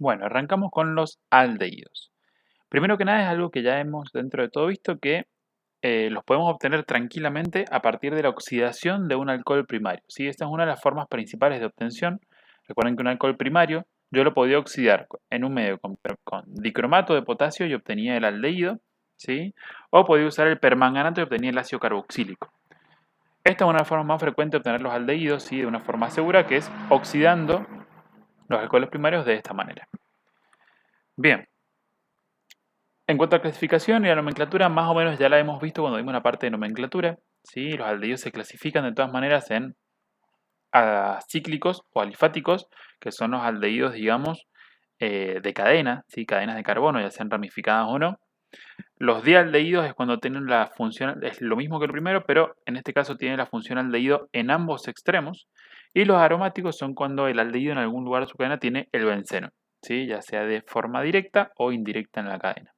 Bueno, arrancamos con los aldehídos. Primero que nada es algo que ya hemos dentro de todo visto que los podemos obtener tranquilamente a partir de la oxidación de un alcohol primario. ¿Sí? Esta es una de las formas principales de obtención. Recuerden que un alcohol primario yo lo podía oxidar en un medio con dicromato de potasio y obtenía el aldehído, ¿sí? O podía usar el permanganato y obtenía el ácido carboxílico. Esta es una forma más frecuente de obtener los aldehídos, ¿sí? De una forma segura, que es oxidando los alcoholes primarios de esta manera. Bien. En cuanto a clasificación y la nomenclatura, más o menos ya la hemos visto cuando vimos la parte de nomenclatura. ¿Sí? Los aldehídos se clasifican de todas maneras en acíclicos o alifáticos, que son los aldehídos, digamos, de cadena, ¿sí? Cadenas de carbono, ya sean ramificadas o no. Los dialdehídos es cuando tienen la función, es lo mismo que el primero, pero en este caso tiene la función aldehído en ambos extremos. Y los aromáticos son cuando el aldehído en algún lugar de su cadena tiene el benceno, ¿sí? Ya sea de forma directa o indirecta en la cadena.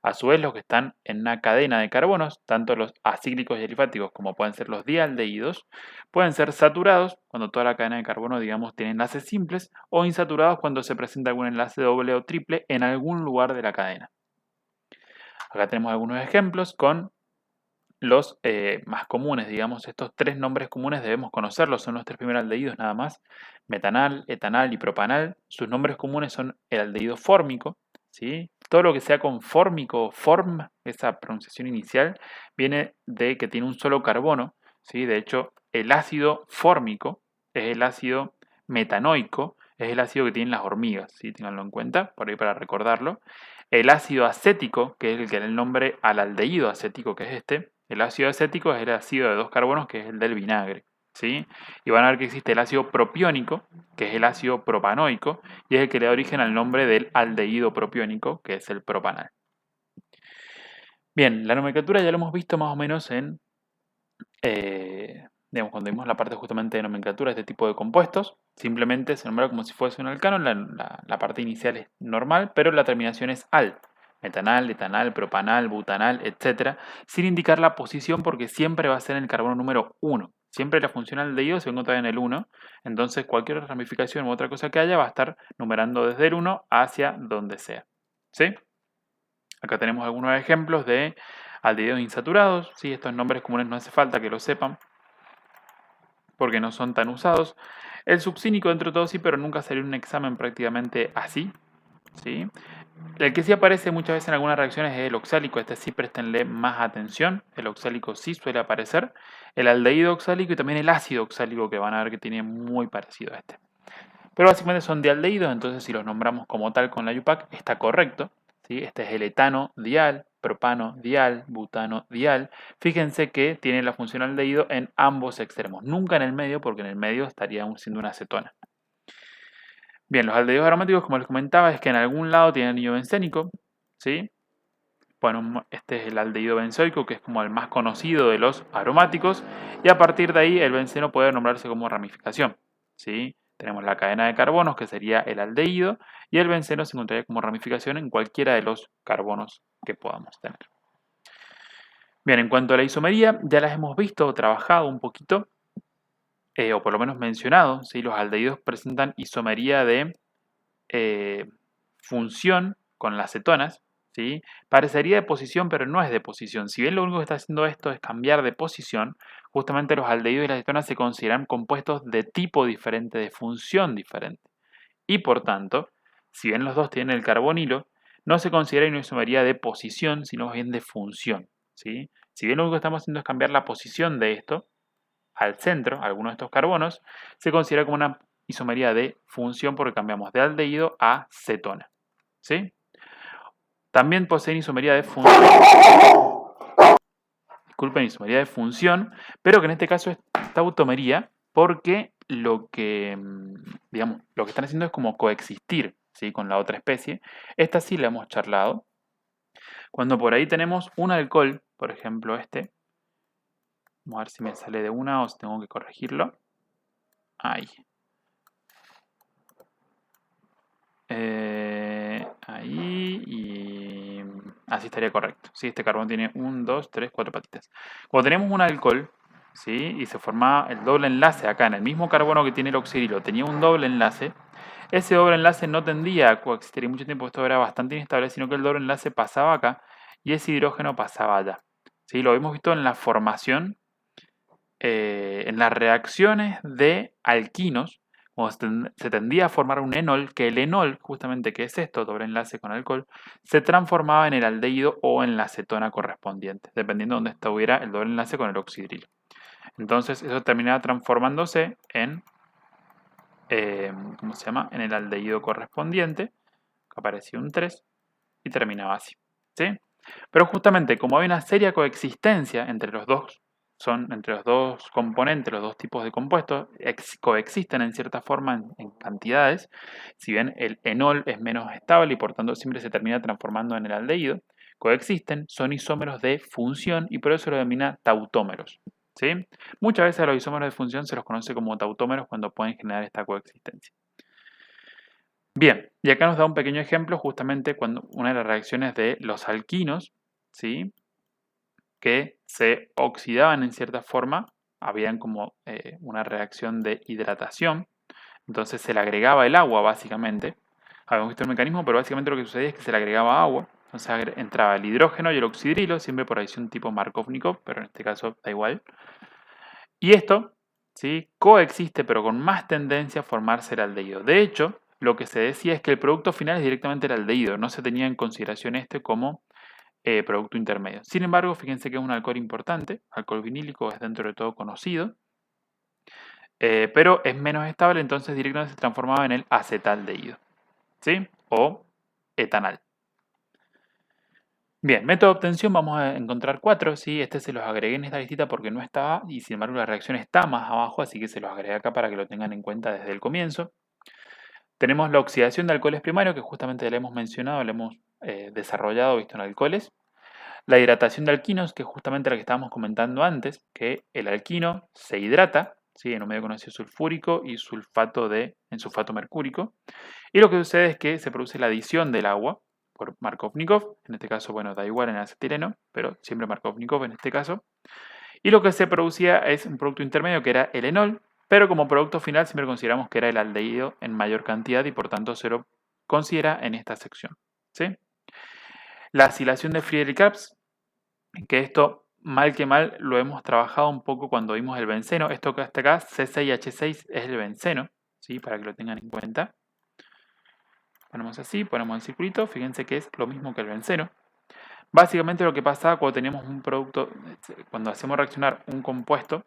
A su vez, los que están en una cadena de carbonos, tanto los acíclicos y alifáticos como pueden ser los dialdehídos, pueden ser saturados cuando toda la cadena de carbono, digamos, tiene enlaces simples, o insaturados cuando se presenta algún enlace doble o triple en algún lugar de la cadena. Acá tenemos algunos ejemplos con los más comunes, digamos, estos tres nombres comunes debemos conocerlos, son los tres primeros aldehídos nada más: metanal, etanal y propanal. Sus nombres comunes son el aldehído fórmico, ¿sí? Todo lo que sea con fórmico o form, esa pronunciación inicial, viene de que tiene un solo carbono, ¿sí? De hecho, el ácido fórmico es el ácido metanoico, es el ácido que tienen las hormigas, ¿sí? Ténganlo en cuenta, por ahí para recordarlo. El ácido acético, que es el que da el nombre al aldehído acético, que es este. El ácido acético es el ácido de dos carbonos, que es el del vinagre, ¿sí? Y van a ver que existe el ácido propiónico, que es el ácido propanoico, y es el que le da origen al nombre del aldehído propiónico, que es el propanal. Bien, la nomenclatura ya lo hemos visto más o menos en, digamos, cuando vimos la parte justamente de nomenclatura de este tipo de compuestos. Simplemente se nombra como si fuese un alcano, la parte inicial es normal, pero la terminación es al. Metanal, etanal, propanal, butanal, etc. Sin indicar la posición, porque siempre va a ser en el carbono número 1. Siempre la función aldehído se va a encontrar en el 1. Entonces cualquier ramificación u otra cosa que haya va a estar numerando desde el 1 hacia donde sea. ¿Sí? Acá tenemos algunos ejemplos de aldehídos insaturados. ¿Sí? Estos nombres comunes no hace falta que los sepan, porque no son tan usados. El succínico dentro de todo sí, pero nunca salió en un examen prácticamente así, ¿sí? El que sí aparece muchas veces en algunas reacciones es el oxálico. Este sí préstenle más atención. El oxálico sí suele aparecer. El aldehído oxálico y también el ácido oxálico, que van a ver que tiene muy parecido a este. Pero básicamente son dialdehídos, entonces si los nombramos como tal con la IUPAC está correcto, ¿sí? Este es el etano dial, propano dial, butano dial. Fíjense que tiene la función aldehído en ambos extremos, nunca en el medio, porque en el medio estaría siendo una acetona. Bien, los aldehídos aromáticos, como les comentaba, es que en algún lado tienen anillo bencénico, ¿sí? Bueno, este es el aldehído benzoico, que es como el más conocido de los aromáticos, y a partir de ahí el benceno puede nombrarse como ramificación, ¿sí? Tenemos la cadena de carbonos, que sería el aldehído, y el benceno se encontraría como ramificación en cualquiera de los carbonos que podamos tener. Bien, en cuanto a la isomería, ya las hemos visto o trabajado un poquito, o por lo menos mencionado, ¿sí? Los aldehídos presentan isomería de función con las cetonas, ¿sí? Parecería de posición, pero no es de posición. Si bien lo único que está haciendo esto es cambiar de posición, justamente los aldehídos y las cetonas se consideran compuestos de tipo diferente, de función diferente. Y por tanto, si bien los dos tienen el carbonilo, no se considera una isomería de posición, sino más bien de función, ¿sí? Si bien lo único que estamos haciendo es cambiar la posición de esto al centro, alguno de estos carbonos, se considera como una isomería de función porque cambiamos de aldehído a cetona, ¿sí? También poseen isomería de función, isomería de función, pero que en este caso es tautomería porque lo que, digamos, lo que están haciendo es como coexistir, ¿sí? Con la otra especie. Esta sí la hemos charlado. Cuando por ahí tenemos un alcohol, por ejemplo este, vamos a ver si me sale de una o si tengo que corregirlo. Ahí. Ahí y así estaría correcto. ¿Sí? Este carbón tiene 1, 2, 3, 4 patitas. Cuando tenemos un alcohol, ¿sí? Y se forma el doble enlace acá en el mismo carbono que tiene el oxidilo, tenía un doble enlace. ese doble enlace no tendía a coexistir y mucho tiempo esto era bastante inestable, sino que el doble enlace pasaba acá y ese hidrógeno pasaba allá. ¿Sí? Lo hemos visto en la formación, en las reacciones de alquinos, cuando se tendía a formar un enol, que el enol, justamente que es esto, doble enlace con alcohol, se transformaba en el aldehído o en la acetona correspondiente, dependiendo de dónde estuviera el doble enlace con el oxidrilo. Entonces eso terminaba transformándose en, ¿cómo se llama? En el aldehído correspondiente, que aparecía un 3 y terminaba así. ¿Sí? Pero justamente como hay una seria coexistencia entre los dos, entre los dos componentes, los dos tipos de compuestos, coexisten en cierta forma en cantidades, si bien el enol es menos estable y por tanto siempre se termina transformando en el aldehído, coexisten, son isómeros de función y por eso lo denomina tautómeros. ¿Sí? Muchas veces a los isómeros de función se los conoce como tautómeros cuando pueden generar esta coexistencia. Bien, y acá nos da un pequeño ejemplo justamente cuando una de las reacciones de los alquinos, ¿sí? Que se oxidaban en cierta forma, habían como una reacción de hidratación, entonces se le agregaba el agua básicamente. Habíamos visto el mecanismo, pero básicamente lo que sucedía es que se le agregaba agua, entonces entraba el hidrógeno y el oxidrilo, siempre por adición tipo Markovnikov, pero en este caso da igual. Y esto, ¿sí? Coexiste, pero con más tendencia a formarse el aldehído. De hecho, lo que se decía es que el producto final es directamente el aldehído, no se tenía en consideración este como producto intermedio. Sin embargo, fíjense que es un alcohol importante, alcohol vinílico es dentro de todo conocido, pero es menos estable, entonces directamente se transformaba en el acetaldehído, ¿sí? O etanal. Bien, método de obtención vamos a encontrar 4, ¿sí? Este se los agregué en esta listita porque no estaba y sin embargo la reacción está más abajo, así que se los agregué acá para que lo tengan en cuenta desde el comienzo. Tenemos la oxidación de alcoholes primarios, que justamente la hemos mencionado, la hemos desarrollado, visto en alcoholes. La hidratación de alquinos, que es justamente la que estábamos comentando antes, que el alquino se hidrata, ¿sí? En un medio con ácido sulfúrico y en sulfato mercúrico. Y lo que sucede es que se produce la adición del agua por Markovnikov, en este caso, bueno, da igual en el acetileno, pero siempre Markovnikov en este caso. Y lo que se producía es un producto intermedio que era el enol, pero como producto final siempre consideramos que era el aldehído en mayor cantidad y por tanto se lo considera en esta sección. ¿Sí? La acilación de Friedrich-Krapf, que esto mal que mal lo hemos trabajado un poco cuando vimos el benceno. Esto que hasta acá, C6H6 es el benceno, ¿sí? Para que lo tengan en cuenta. Ponemos así, ponemos el circulito, fíjense que es lo mismo que el benceno. Básicamente lo que pasaba cuando teníamos un producto, cuando hacemos reaccionar un compuesto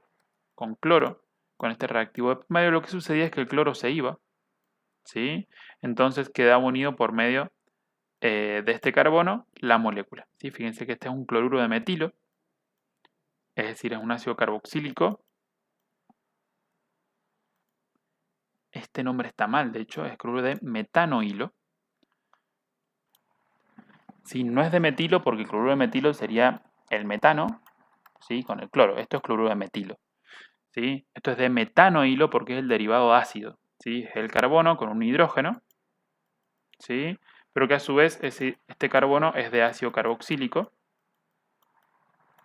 con cloro, con este reactivo de medio, lo que sucedía es que el cloro se iba, ¿sí? Entonces quedaba unido por medio de este carbono la molécula, ¿sí? Fíjense que este es un cloruro de metilo, es decir, es un ácido carboxílico. Este nombre está mal, de hecho, es cloruro de metanohilo. Sí, no es de metilo porque el cloruro de metilo sería el metano, ¿sí? Con el cloro. Esto es cloruro de metilo, ¿sí? Esto es de metanohilo porque es el derivado ácido, ¿sí? Es el carbono con un hidrógeno, ¿sí? Pero que a su vez este carbono es de ácido carboxílico,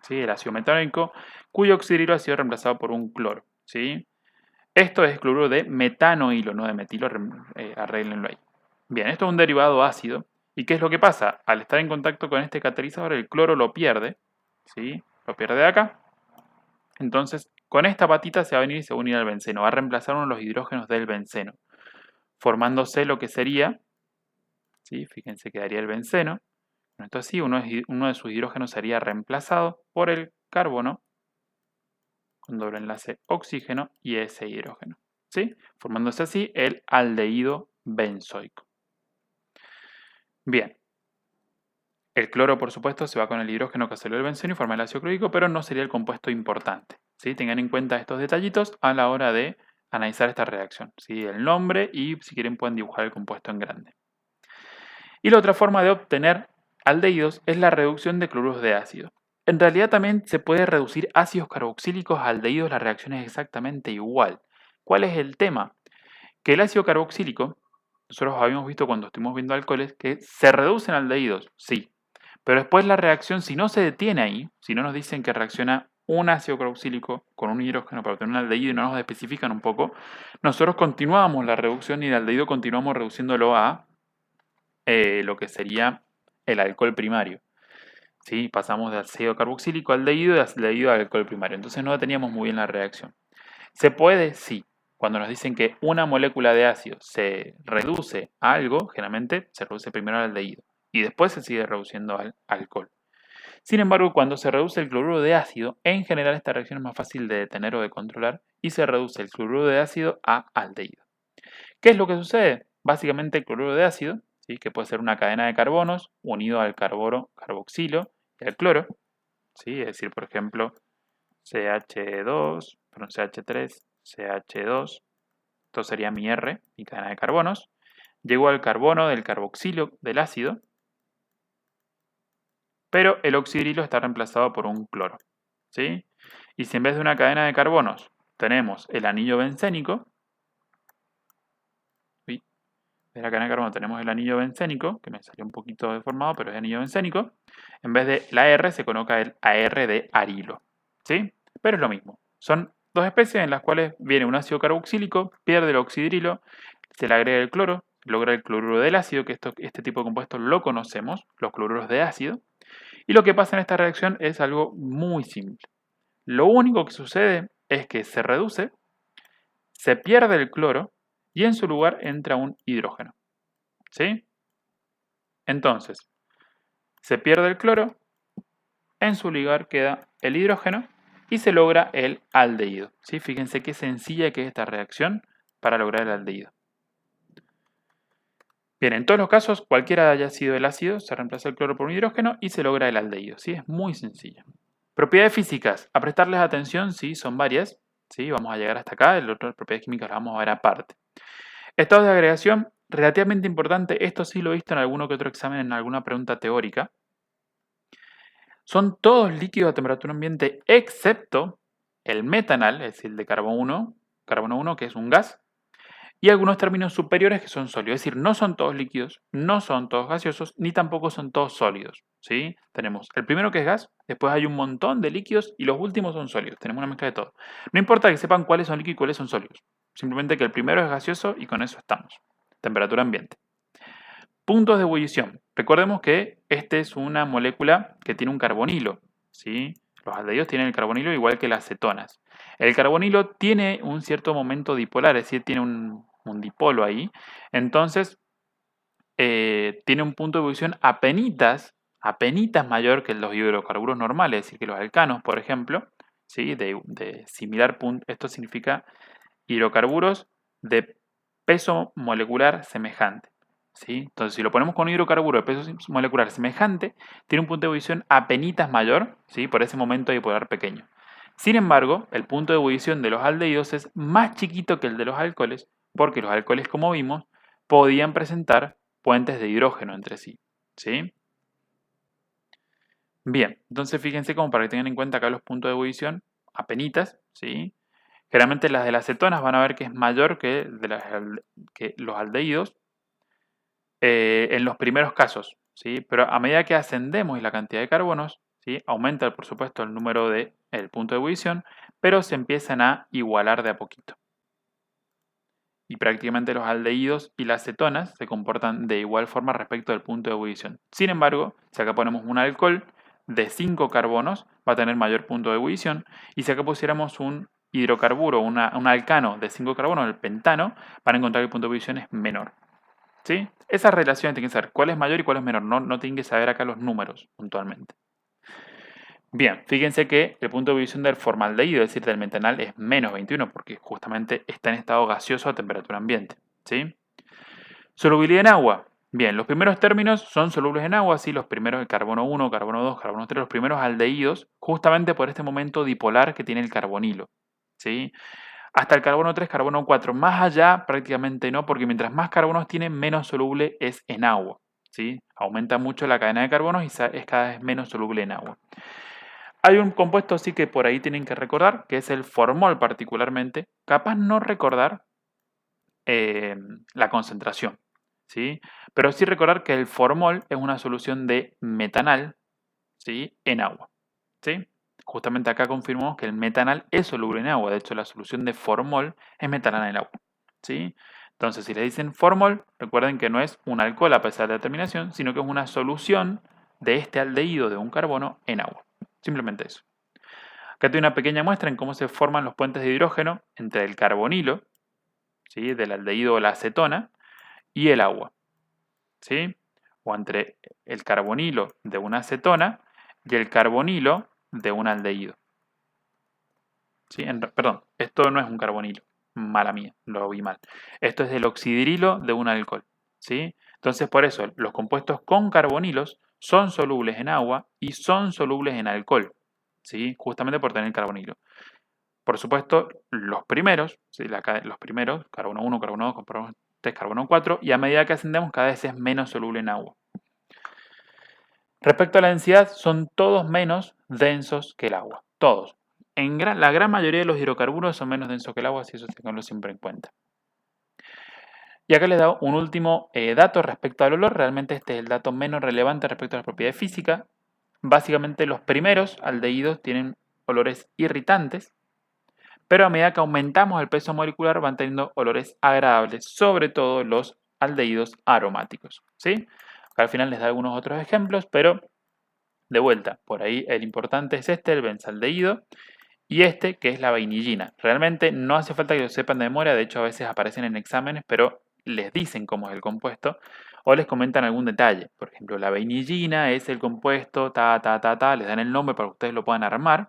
¿sí? El ácido metánico, cuyo oxidrilo ha sido reemplazado por un cloro, ¿sí? Esto es cloruro de metanohilo, no de metilo, arréglenlo ahí. Bien, esto es un derivado ácido. ¿Y qué es lo que pasa? Al estar en contacto con este catalizador, el cloro lo pierde, ¿sí? Lo pierde de acá. Entonces, con esta patita se va a venir y se va a unir al benceno. Va a reemplazar uno de los hidrógenos del benceno, formándose lo que sería, ¿sí? Fíjense, quedaría el benceno. Esto así, uno de sus hidrógenos sería reemplazado por el carbono con doble enlace oxígeno y ese hidrógeno, ¿sí? Formándose así el aldehído benzoico. Bien, el cloro, por supuesto, se va con el hidrógeno que salió del benceno y forma el ácido clorhídrico, pero no sería el compuesto importante, ¿sí? Tengan en cuenta estos detallitos a la hora de analizar esta reacción, ¿sí? El nombre y, si quieren, pueden dibujar el compuesto en grande. Y la otra forma de obtener aldehídos es la reducción de cloruros de ácido. En realidad también se puede reducir ácidos carboxílicos a aldehídos, la reacción es exactamente igual. ¿Cuál es el tema? Que el ácido carboxílico, nosotros habíamos visto cuando estuvimos viendo alcoholes, que se reducen aldehídos, sí. Pero después la reacción, si no se detiene ahí, si no nos dicen que reacciona un ácido carboxílico con un hidrógeno para obtener un aldehído y no nos especifican un poco, nosotros continuamos la reducción y el aldehído continuamos reduciéndolo a lo que sería el alcohol primario. ¿Sí? Pasamos de ácido carboxílico al aldehído y de aldehído al alcohol primario. Entonces no teníamos muy bien la reacción. ¿Se puede? Sí. Cuando nos dicen que una molécula de ácido se reduce a algo, generalmente se reduce primero al aldehído y después se sigue reduciendo al alcohol. Sin embargo, cuando se reduce el cloruro de ácido, en general esta reacción es más fácil de detener o de controlar y se reduce el cloruro de ácido a aldehído. ¿Qué es lo que sucede? Básicamente el cloruro de ácido, ¿sí? Que puede ser una cadena de carbonos unido al carboxilo y al cloro, ¿sí? Es decir, por ejemplo, CH3, CH2, esto sería mi R, mi cadena de carbonos. Llegó al carbono del carboxilo del ácido, pero el oxidrilo está reemplazado por un cloro, ¿sí? Y si en vez de una cadena de carbonos tenemos el anillo bencénico, de la cadena de carbono tenemos el anillo bencénico, que me salió un poquito deformado, pero es anillo bencénico. En vez de la R se coloca el AR de arilo, ¿sí? Pero es lo mismo. Son dos especies en las cuales viene un ácido carboxílico, pierde el oxidrilo, se le agrega el cloro, logra el cloruro del ácido, que este tipo de compuestos lo conocemos, los cloruros de ácido. Y lo que pasa en esta reacción es algo muy simple. Lo único que sucede es que se reduce, se pierde el cloro y en su lugar entra un hidrógeno. ¿Sí? Entonces, se pierde el cloro, en su lugar queda el hidrógeno y se logra el aldehído. ¿Sí? Fíjense qué sencilla que es esta reacción para lograr el aldehído. Bien, en todos los casos, cualquiera haya sido el ácido, se reemplaza el cloro por un hidrógeno y se logra el aldehído. ¿Sí? Es muy sencilla. Propiedades físicas, a prestarles atención, sí, son varias. ¿Sí? Vamos a llegar hasta acá, las otras propiedades químicas las vamos a ver aparte. Estados de agregación, relativamente importante, esto sí lo he visto en alguno que otro examen, en alguna pregunta teórica. Son todos líquidos a temperatura ambiente excepto el metanal, es decir, el de carbono 1, que es un gas, y algunos términos superiores que son sólidos. Es decir, no son todos líquidos, no son todos gaseosos, ni tampoco son todos sólidos. ¿Sí? Tenemos el primero que es gas, después hay un montón de líquidos y los últimos son sólidos. Tenemos una mezcla de todo. No importa que sepan cuáles son líquidos y cuáles son sólidos. Simplemente que el primero es gaseoso y con eso estamos. Temperatura ambiente. Puntos de ebullición. Recordemos que esta es una molécula que tiene un carbonilo, ¿sí? Los aldehídos tienen el carbonilo igual que las cetonas. El carbonilo tiene un cierto momento dipolar, es decir, tiene un dipolo ahí. Entonces, tiene un punto de ebullición apenitas mayor que los hidrocarburos normales, es decir, que los alcanos, por ejemplo, ¿sí? De similar punto. Esto significa hidrocarburos de peso molecular semejante. ¿Sí? Entonces, si lo ponemos con un hidrocarburo de peso molecular semejante, tiene un punto de ebullición apenitas mayor, ¿sí? Por ese momento dipolar pequeño. Sin embargo, el punto de ebullición de los aldehídos es más chiquito que el de los alcoholes, porque los alcoholes, como vimos, podían presentar puentes de hidrógeno entre sí. ¿Sí? Bien, entonces fíjense como para que tengan en cuenta acá los puntos de ebullición, apenitas, ¿sí? Generalmente las de las cetonas van a ver que es mayor que los aldehídos en los primeros casos, ¿sí? Pero a medida que ascendemos y la cantidad de carbonos, ¿sí? Aumenta, por supuesto, el número del punto de ebullición, pero se empiezan a igualar de a poquito. Y prácticamente los aldehídos y las cetonas se comportan de igual forma respecto del punto de ebullición. Sin embargo, si acá ponemos un alcohol de 5 carbonos, va a tener mayor punto de ebullición, y si acá pusiéramos un hidrocarburo, un alcano de 5 carbonos, el pentano, van a encontrar que el punto de ebullición es menor. ¿Sí? Esas relaciones tienen que saber cuál es mayor y cuál es menor, no tienen que saber acá los números puntualmente. Bien, fíjense que el punto de ebullición del formaldehído, es decir, del metanal, es menos 21 porque justamente está en estado gaseoso a temperatura ambiente. ¿Sí? Solubilidad en agua. Bien, los primeros términos son solubles en agua, ¿sí? Los primeros, el carbono 1, carbono 2, carbono 3, los primeros aldehídos, justamente por este momento dipolar que tiene el carbonilo. ¿Sí? Hasta el carbono 3, carbono 4. Más allá, prácticamente no, porque mientras más carbonos tiene, menos soluble es en agua. ¿Sí? Aumenta mucho la cadena de carbonos y es cada vez menos soluble en agua. Hay un compuesto sí que por ahí tienen que recordar, que es el formol particularmente. Capaz no recordar la concentración, ¿sí? Pero sí recordar que el formol es una solución de metanal, ¿sí? En agua, ¿sí? justamente acá confirmamos que el metanal es soluble en agua. De hecho, la solución de formol es metanal en el agua. ¿Sí? Entonces, si le dicen formol, recuerden que no es un alcohol a pesar de la terminación, sino que es una solución de este aldehído de un carbono en agua. Simplemente eso. Acá tengo una pequeña muestra en cómo se forman los puentes de hidrógeno entre el carbonilo, ¿sí?, del aldehído o la acetona, y el agua. ¿Sí? O entre el carbonilo de una acetona y el carbonilo de un aldehído. ¿Sí? Perdón, esto no es un carbonilo. Mala mía, lo vi mal. Esto es el oxidrilo de un alcohol. ¿Sí? Entonces, por eso, los compuestos con carbonilos son solubles en agua y son solubles en alcohol. ¿Sí? Justamente por tener carbonilo. Por supuesto, los primeros, ¿sí?, los primeros, carbono 1, carbono 2, carbono 3, carbono 4, y a medida que ascendemos cada vez es menos soluble en agua. Respecto a la densidad, son todos menos densos que el agua. Todos. La gran mayoría de los hidrocarburos son menos densos que el agua, así eso tenganlo siempre en cuenta. Y acá les he dado un último dato respecto al olor. Realmente este es el dato menos relevante respecto a las propiedades físicas. Básicamente los primeros aldehídos tienen olores irritantes, pero a medida que aumentamos el peso molecular van teniendo olores agradables, sobre todo los aldehídos aromáticos. ¿Sí? Al final les da algunos otros ejemplos, pero de vuelta, por ahí el importante es este, el benzaldehído, y este que es la vainillina. Realmente no hace falta que lo sepan de memoria, de hecho a veces aparecen en exámenes, pero les dicen cómo es el compuesto o les comentan algún detalle. Por ejemplo, la vainillina es el compuesto, les dan el nombre para que ustedes lo puedan armar.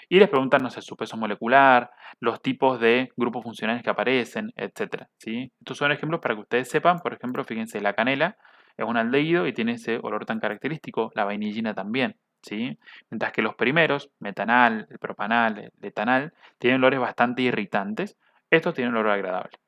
Y les preguntan, no sé, su peso molecular, los tipos de grupos funcionales que aparecen, etc. ¿Sí? Estos son ejemplos para que ustedes sepan. Por ejemplo, fíjense, la canela es un aldehído y tiene ese olor tan característico, la vainillina también. ¿Sí? Mientras que los primeros, metanal, el propanal, el etanal, tienen olores bastante irritantes. Estos tienen olor agradable.